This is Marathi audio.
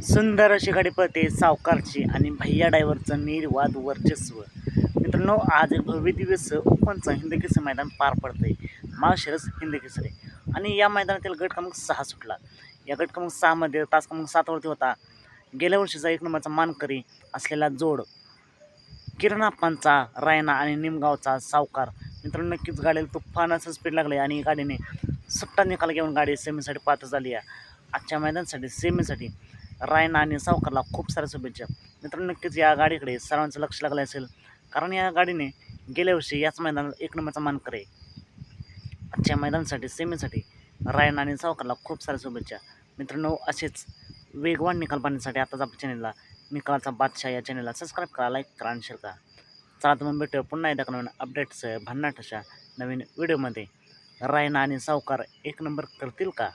सुंदर अशी गाडी पळते सावकारची आणि भैया ड्रायव्हरचं निर्वाद वर्चस्व. मित्रांनो, आज एक भव्य दिवस ओपनचं हिंद केसरी मैदान पार पडतंय. माळशिरस हिंद केसरी आणि या मैदानातील गट क्रमांक 6 सुटला. या गट क्रमांक 6 मध्ये तास क्रमांक 7 वरती होता गेल्या वर्षीचा 1 नंबरचा मानकरी असलेला जोड किरणाप्पांचा रायना आणि निमगावचा सावकार. मित्रांनो, नक्कीच गाडीला तुफान असं स्पीड लागले आणि गाडीने सुट्टा निकाल घेऊन गाडी सेमीसाठी पात्र झाली आहे. आजच्या मैदानासाठी सेमीसाठी रायना आणि सावकारला खूप साऱ्या शुभेच्छा. मित्रांनो, नक्कीच या गाडीकडे सर्वांचं लक्ष लागलं असेल, कारण या गाडीने गेल्या वर्षी याच मैदानात 1 नंबरचा मानकरी आहे. आजच्या मैदानासाठी सेमीसाठी रायना आणि सावकारला खूप साऱ्या शुभेच्छा. मित्रांनो, असेच वेगवान निकाल पाहण्यासाठी आताच आपल्या चॅनलला निकालाचा बादशाह या चॅनलला सबस्क्राईब करा, लाईक करा आणि शेअर करा. चला तर मग भेटूया पुन्हा एकदा नवीन अपडेट्स भन्नाट अशा नवीन व्हिडिओमध्ये. रायना आणि सावकार 1 नंबर करतील का?